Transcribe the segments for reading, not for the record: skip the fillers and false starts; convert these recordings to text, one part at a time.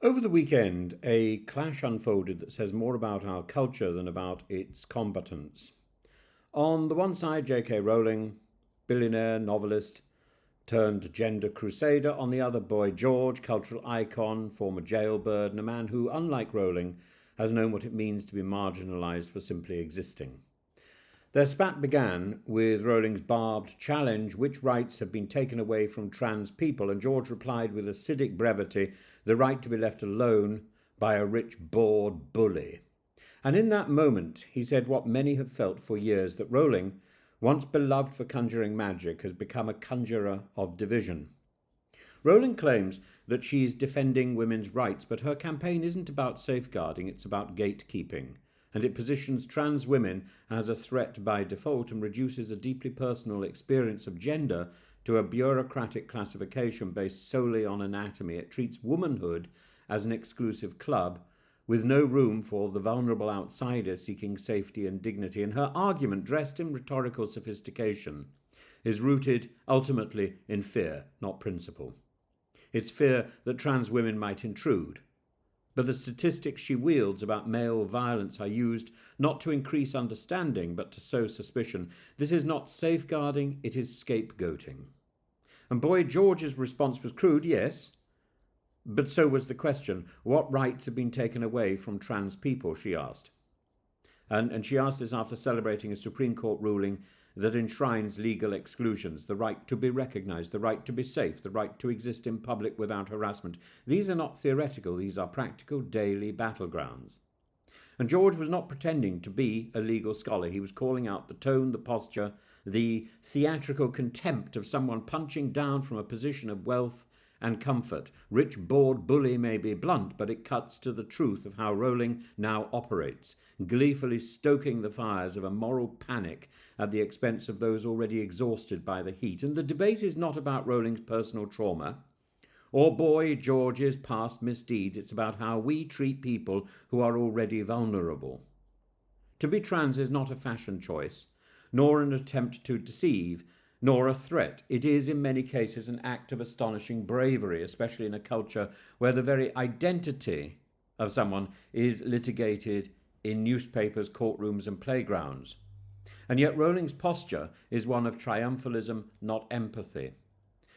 Over the weekend, a clash unfolded that says more about our culture than about its combatants. On the one side, J.K. Rowling, billionaire novelist turned gender crusader. On the other, Boy George, cultural icon, former jailbird, and a man who, unlike Rowling, has known what it means to be marginalised for simply existing. Their spat began with Rowling's barbed challenge: which rights have been taken away from trans people, and George replied with acidic brevity: the right to be left alone by a rich, bored bully. And in that moment, he said what many have felt for years, that Rowling, once beloved for conjuring magic, has become a conjurer of division. Rowling claims that she's defending women's rights, but her campaign isn't about safeguarding, it's about gatekeeping. And it positions trans women as a threat by default and reduces a deeply personal experience of gender to a bureaucratic classification based solely on anatomy. It treats womanhood as an exclusive club with no room for the vulnerable outsider seeking safety and dignity. And her argument, dressed in rhetorical sophistication, is rooted ultimately in fear, not principle. It's fear that trans women might intrude. But the statistics she wields about male violence are used not to increase understanding, but to sow suspicion. This is not safeguarding, it is scapegoating. And Boy George's response was crude, yes, but so was the question: what rights have been taken away from trans people, she asked. And she asked this after celebrating a Supreme Court ruling that enshrines legal exclusions: the right to be recognised, the right to be safe, the right to exist in public without harassment. These are not theoretical, these are practical daily battlegrounds. And George was not pretending to be a legal scholar. He was calling out the tone, the posture, the theatrical contempt of someone punching down from a position of wealth and comfort. Rich, bored bully may be blunt, but it cuts to the truth of how Rowling now operates, gleefully stoking the fires of a moral panic at the expense of those already exhausted by the heat. And the debate is not about Rowling's personal trauma or Boy George's past misdeeds. It's about how we treat people who are already vulnerable. To be trans is not a fashion choice, nor an attempt to deceive, nor a threat. It is, in many cases, an act of astonishing bravery, especially in a culture where the very identity of someone is litigated in newspapers, courtrooms, and playgrounds. And yet Rowling's posture is one of triumphalism, not empathy.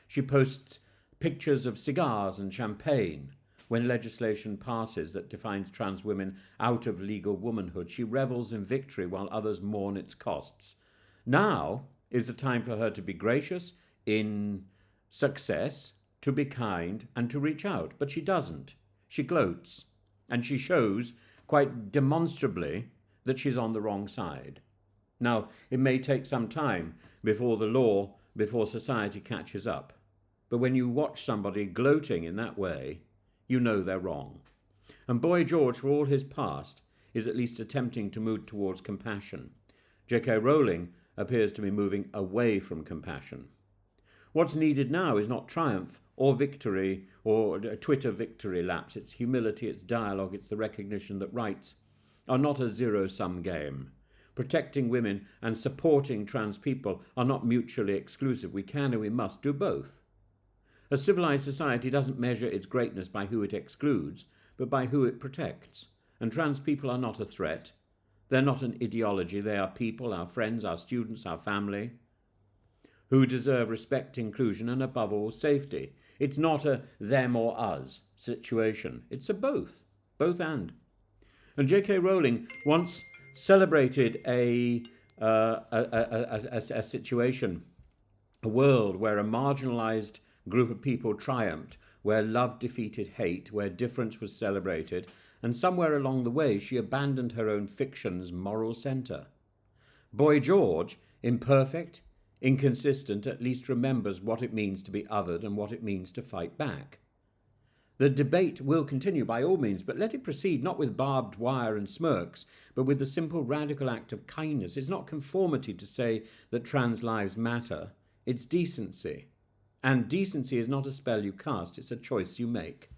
She posts pictures of cigars and champagne when legislation passes that defines trans women out of legal womanhood. She revels in victory while others mourn its costs. Now is the time for her to be gracious in success, to be kind, and to reach out. But she doesn't. She gloats, and she shows quite demonstrably that she's on the wrong side. Now, it may take some time before the law, before society catches up. But when you watch somebody gloating in that way, you know they're wrong. And Boy George, for all his past, is at least attempting to move towards compassion. J.K. Rowling appears to be moving away from compassion. What's needed now is not triumph or victory or a Twitter victory laps. It's humility, it's dialogue, it's the recognition that rights are not a zero-sum game. Protecting women and supporting trans people are not mutually exclusive. We can and we must do both. A civilized society doesn't measure its greatness by who it excludes, but by who it protects. And trans people are not a threat. They're not an ideology. They are people, our friends, our students, our family, who deserve respect, inclusion, and above all, safety. It's not a them or us situation. It's a both and. And J.K. Rowling once celebrated a situation, a world where a marginalized group of people triumphed, where love defeated hate, where difference was celebrated, and somewhere along the way she abandoned her own fiction's moral centre. Boy George, imperfect, inconsistent, at least remembers what it means to be othered and what it means to fight back. The debate will continue by all means, but let it proceed not with barbed wire and smirks, but with the simple radical act of kindness. It's not conformity to say that trans lives matter, it's decency. And decency is not a spell you cast, it's a choice you make.